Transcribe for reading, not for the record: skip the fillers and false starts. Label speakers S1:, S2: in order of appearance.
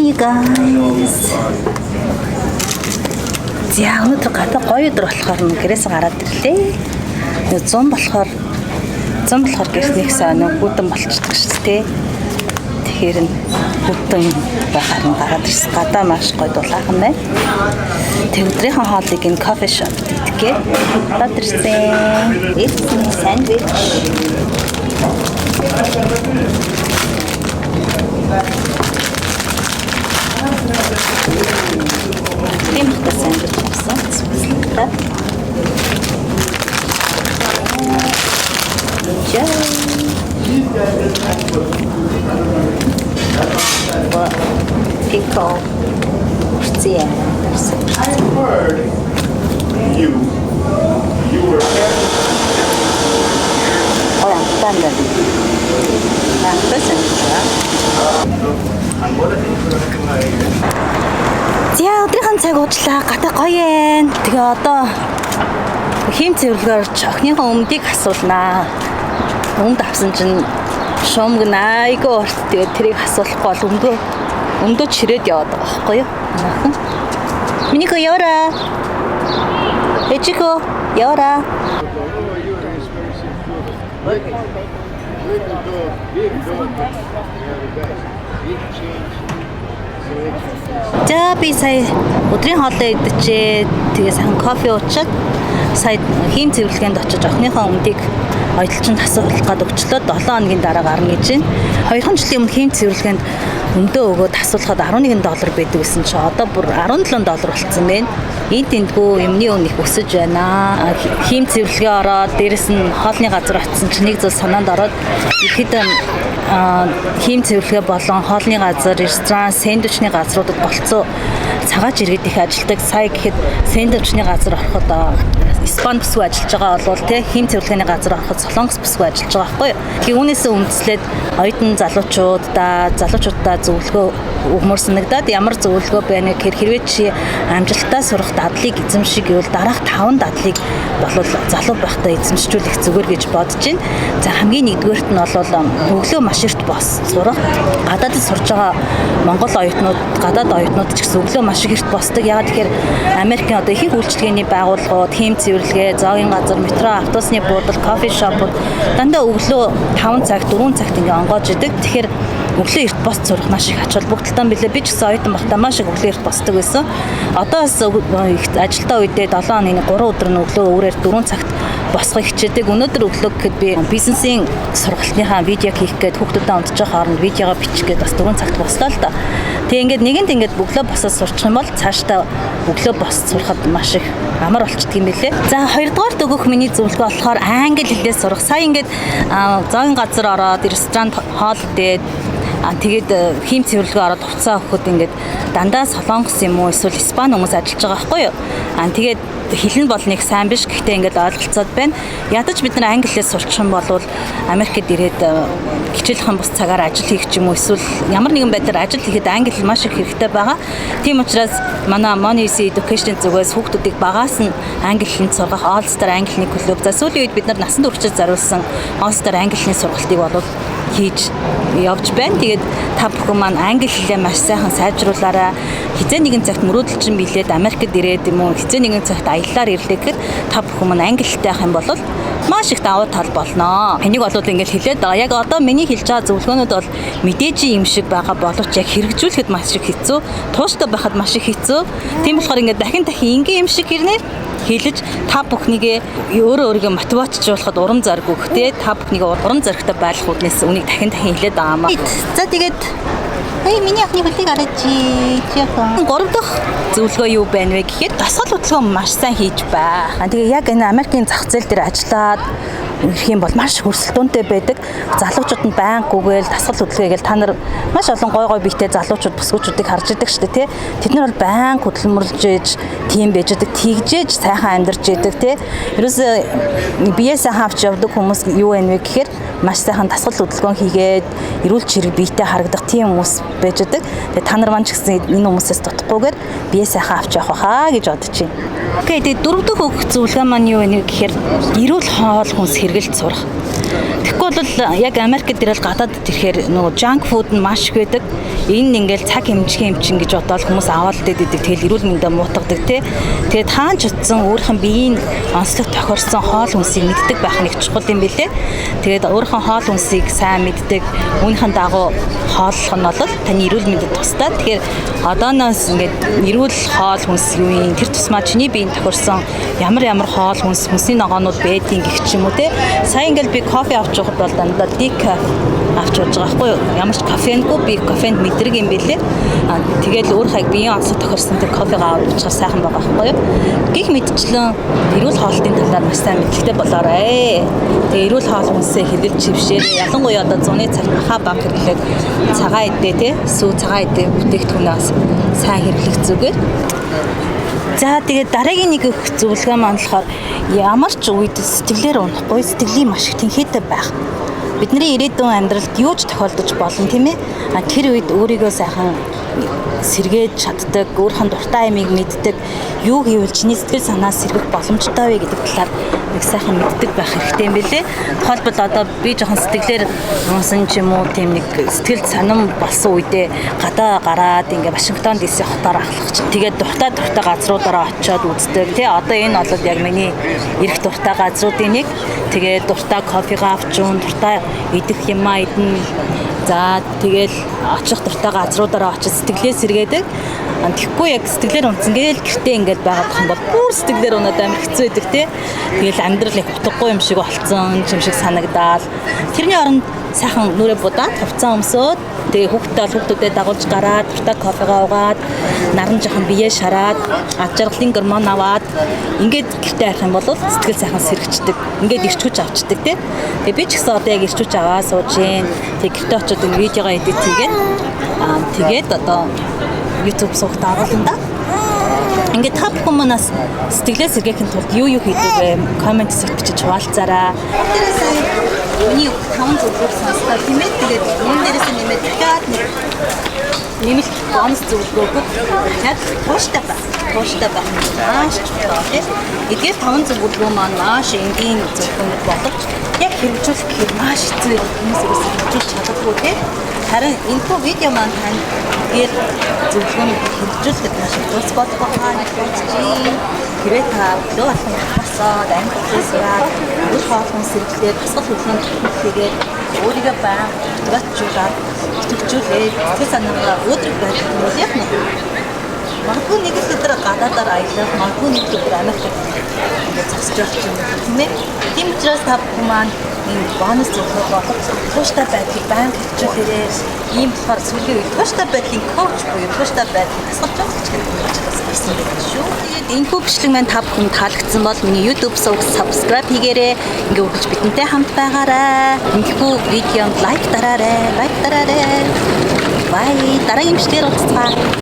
S1: you guys. За өнөөдөр гадаа гоё өдөр болохоор гэрээс гараад ирлээ. 100 болохоор гэрс нэг сонь бүдэн болчихдог шүү дээ. Тэгэхээр бүдэн байхаар нь гараад ирсэн. Гадаа маш гоё дулаахан байна. Тэг өдрийнхөө хоолыг энэ кофе шоп идэх гараад ирсэн. Эцний сэндвич. Тийм их сэндвич авсан. Цэцлээ. Pickle.
S2: I heard you were
S1: standard. За өдрийнхэн цаг уучлаа. Гадаа гоё ээ. Тэгээ одоо хийм цэвэрлэгээр охиныхоо өмдийг асуулнаа. Өмд авсан чинь шумг айгүй урт. Тэгээ тэрийг асуулахгүй бол өмдөө чирээд яваад байгаа байхгүй юу? Наахан. Минийко яваараа. Эчико яваараа. За би сая өдрийн хоолоо идэчээ. Тэгээ сайхан кофе уучаад сая хийм цэвэрлэгээнд очиж охиныхоо өмдийг ойдлчинд асуулах гээд өчлөө 7 хоногийн дараа гарна гэж байна. 2 жилийн өмнө хийм цэвэрлэгээнд өмдөө өгөөд асуулахад $11 байдаг гэсэн чи одоо бүр $17 болсон байна. Энд тэндгүй юмны үн их өсөж байна. Хийм цэвэрлэгээ ороод дээрэс нь хоолны газар очсон чи нэг зүйл санаанд ороод ихэд хийм цэвэрлэгээ болон хоолны газар, ресторан, сэндвичний газруудад болцоо цагаач иргэд их ажилдаг. Сая гэхэд сэндвичний газар ороход Испани бүсгүй ажиллаж байгаа бол тий хийм цэвэрлэгээний газар ороход Солонгос бүсгүй ажиллаж байгаа байхгүй юу. Тэгээ үүнээсээ үндэслээд оюутан залуучуудаа зөвлөгөө өгмөр санагдаад ямар зөвлөгөө байна гэхээр хэрвээ чи амжилттай сурах дадлыг эзэмшиг гэвэл дараах 5 дадлыг болов залуу байхдаа эзэмшүүлэх зүгээр гэж бодож байна. За хамгийн нэгдүгээрт нь бол өглөө маш эрт бос сурах. Гадаадд сурж байгаа Монгол оюутнууд, гадаад оюутнууд ч гэсэн өглөө маш эрт босдог. Яагаад тэгэхээр Америкийн одоо ихэнх үйлчилгээний байгууллагууд хийм цэвэрлэгээ, зоогийн газар, метро, автобусны буудал, кофе шопууд дандаа өглөө 5 цагт, 4 цагт ингээ онгоож идэг. Тэгэхээр өглөө эрт бос сурах маш их ач холбогдолтой билээ. Би ч гэсэн оюутан байхдаа маш их өглөө эрт босдог байсан. Одоо бас ажилдаа үедээ 7 хоногийн 3 өдөр нь өглөө өөрөөр 4 цагт босхийг хичээдэг. Өнөөдөр өглөө гэхэд би бизнесийн сургалтынхаа видео хийх гээд хүүхдүүдэд унтчих хооронд видеого бичих гээд бас 4 цагт бослоо л да. Тэгээ ингээд өглөө босоод сурчих юм бол цаашдаа өглөө бос сурахад маш их амар болчихдөг юм билээ. За хоёрдугаарт өгөх миний зөвлөгөө болохоор англи хэлээр сурах. Сая ингээд зоогийн газар ороод ресторанд хоол идээд тэгээд хийм цэвэрлэгээ ороод хуцаа өгөхөд ингээд дандаа солонгос юм уу эсвэл испани хүмүүс ажиллаж байгаа байхгүй юу? Тэгээд хэлэн бол нэг сайн биш. Гэхдээ ингээд ойлголцоод байна. Ядаж бид нар англи хэлээр сурчих юм бол Америкт ирээд хичээлхэн бус цагаар ажил хийх ч юм уу эсвэл ямар нэгэн байдлаар ажил хийхэд англи хэл маш их хэрэгтэй байгаа. Тийм учраас манай Money Education зүгээс хүүхдүүдийг багаас нь англи хэлэнд сургах All Star англи хэлний клуб. За сүүлийн үед бид нар насанд хүрчиж зориулсан All Star англи хэлний сургалтыг бол хийж явж байна. Тэгээд та бүхэн маань англи хэлээ маш сайхан сайжруулаарай. Хизээ нэгэн цагт мөрөөдөлчин билээд Америкт ирээд юм уу хизээ нэгэн цагт аяллаар ирлээ гэхэд та бүхэн маань англи хэлтэй байх юм бол маш их давуу тал болно. Энийг бол ингээд хэлээд байгаа. Яг одоо миний хэлж байгаа зөвлөгөөнүүд бол мэдээж юм шиг байгаа боловч яг хэрэгжүүлэхэд маш их хэцүү, тууштай байхад маш их хэцүү. Тийм болохоор ингээд дахин ингийн юм шиг хэрнээ хэлж та бүхнийгээ өөрийгөө мотивацжуулахад урам зориг өгөх те та бүхнийгээ урам зоригтой байлгах үднээс үнийг дахин хэлээд байгаа юм. За тэгээд миний охины хөлийг арайч жихэн 3 дахь зөвлөгөө юу байна вэ гэхэд дасгал хөдөлгөөн маш сайн хийж бай. Тэгээ яг энэ Америкийн зах зээл дээр ажиллаад ирэх юм бол маш хөрсөлдөөнтэй байдаг. Залуучууд нь байнгүйгээл дасгал хөдөлгөөгээл та нар маш олон гой биетэй залуучууд бүсгүүчүүдийг харж идэг шүү дээ тий. Тэд нар бол байнг хөдөлмөрлж ээж, тийм байж идэг, тэгжээж сайхан амьдарч идэг тий. Ерөөсөө биеэсээ хавч явдаг хүмүүс юу вэ гэхээр маш сайхан дасгал хөдөлгөөн хийгээд эрүүл чирэг биетэй харагдах тийм хүмүүс байж идэг. Тэгээ та нар маань ч гэсэн энэ хүмүүсээс дутахгүйгээр биеэсээ хавч явах хаа гэж бодож байна. Окей, тэгээ 4 дахь өгөх зөвлөгөө маань юу вэ гэхээр эрүүл хоол хүнс хэрэгэлд сурах. Тэгэхгүй бол яг Америкт ирэл гадаадд ирэхээр нөгөө junk food нь маш их байдаг. Энэ ингээл цаг хэмжих гэж бодоод хүмүүс аваад идэв. Тэгэл эрүүл мэндэ муутгадаг тий. Тэгээд хаанч утсан өөрийнх нь биеийн онцлог тохирсон хоол хүнсийг мэддэг байх нэг чухал юм билээ. Тэгээд өөрийнхөө хоол хүнсийг сайн мэддэг үүнийхэн дагуу хооллох нь бол таны эрүүл мэндэд тустай. Тэгэхээр одооноос ингээд эрүүл хоол хүнс юу юм тэр тусмаа чиний биеийн тохирсон ямар хоол хүнсний ногоонууд байдгийг гэх ч юм уу те. Сайн ингээл би кофе авч явахад бол дандаа decaf авч явж байгаа байхгүй юу? Ямар ч кофенгүй би кофенд мэдрэг юм билээ. Тэгэл өөрийнхөө биеийн онцлог тохирсон тэр кофегаа авч явах сайхан байгаа байхгүй юу? Гэх мэтчлэн эрүүл хоолтын талаар маш сайн мэдлэгтэй болоорой. Тэгээ эрүүл хоол хүнсээ хэрэглэж чившээрээ ялангуяа одоо зуны цагт хаа баг хэрэглээд цагаан идэ те сүү цагаан идэ бүтээгдэхүүнээс сайн хэрэглэх зүгээр. За тэгээд дараагийн нэг их зөвлөгөө маань болохоор ямар ч үед сэтгэлээр унахгүй сэтгэлийн маш их тэнхээтэй байх. Бидний ирээдүйн амьдралд юу ч тохиолдож болно тийм ээ. Тэр үед өөрийгөө сайхан сэргээд чаддаг, өөрхөн дуртай юмыг мэддэг, юу хийвэл чиний сэтгэл санаа сэргэх боломжтой вэ гэдэг талаар их сайхан мэддэг байх хэрэгтэй юм билэ. Тухайлбал одоо би жоохон сэтгэлээр унсан ч юм уу тийм нэг сэтгэл санам болсон үедээ гадаа гараад ингээ Вашингтон DC хотоор ахлах чинь тэгээд дуртай газруудаараа очиод үздэг тий. Одоо энэ бол яг миний эрэх дуртай газруудын нэг. Тэгээд дуртай кофегаа авч уун, дуртай идэх юмаа идэн. За тэгэл очих дуртай газруудаараа очиж сэтгэлээ сэргээдэг. Тэгэхгүй яг сэтгэлээр унтсан гээл гэртээ ингээд байгаад байгаа юм бол бүр сэтгэлээр унаад амар хэцүү байдаг тий. Тэгэл амьдрал их утгагүй юм шиг болцсон, юм шиг санагдаал. Тэрний оронд сайхан нүрээ будаад хувцас өмсөөд тэгээ хүүхдүүдэд дагуулж гараад дуртай кофегаа уугаад наран жоохон биеэ шараад ад жаргалын гормон аваад ингээд гэртээ арих юм бол сэтгэл сайхан сэргчдэг. Ингээд ирч хүч авчдаг тий. Тэгээ би ч гэсэн одоо яг ирч хүч аваа сууж гин. Тэгээ гэртээ очиод энэ видеогоо эдит хийгээд тэгээд одоо YouTube суугт оруулна да. Ингээд та бүхэн манаас сэтгэлээ сэргээхин тулд юу хийдэг вэ? Коммент хэсэгт бичиж хуваалцаарай. Миний 5 зөвлөгөө сонслоо тийм ээ. Тэгээд энэ дээрээс нэмээд дахиад нэмэлт бонус зөвлөгөөгөө дахиад тууштай байх маш чухал тийм. Эдгээр 5 зөвлөгөө маань маш энгийн зөвлөгөөнүүд боловч яг хэрэгжүүлэх гэхээр маш хэцүү хүмүүс хэрэгжүүлж чадахгүй тийм. Харин энэ видео маань тань эдгээр зөвлөгөөнийг хэрэгжүүлэхэд маш их тус болох байгаа гэж бодчих. Тэрээ та өглөө алхам босоод амьдласаа үр хоолны сэргэлээр бусгал хөдөлгөөнд хийгээд өөрийгөө байн мотивацуулаад итгэжүүлээ. Тэр санаагаа өдрөг байх юм яг нэг. Магадгүй нэг л өдөр гадаадаар аялах, магадгүй нэг өдөр Америкт ингээд зогсож байх юм тийм ээ. Тийм учраас та бүхэн маань энэ бонус зөвлөгөө болоод тууштай байдлыг байн хэрэгжүүлээрэй. Ийм болохоор сүүлийн үед тууштай байдлын коуч буюу тууштай байдлыг тасгалж өгч гэсэн юм шүү. Тэгээд энэ бичлэг маань та бүхэнд таалагдсан бол миний YouTube сувг subscribe хийгээрэй. Ингээ үргэлж бидэнтэй хамт байгаарай. Энэхүү видеонд лайк дараарай. Бай. Дараагийн бичлэгээр уулзцгаая.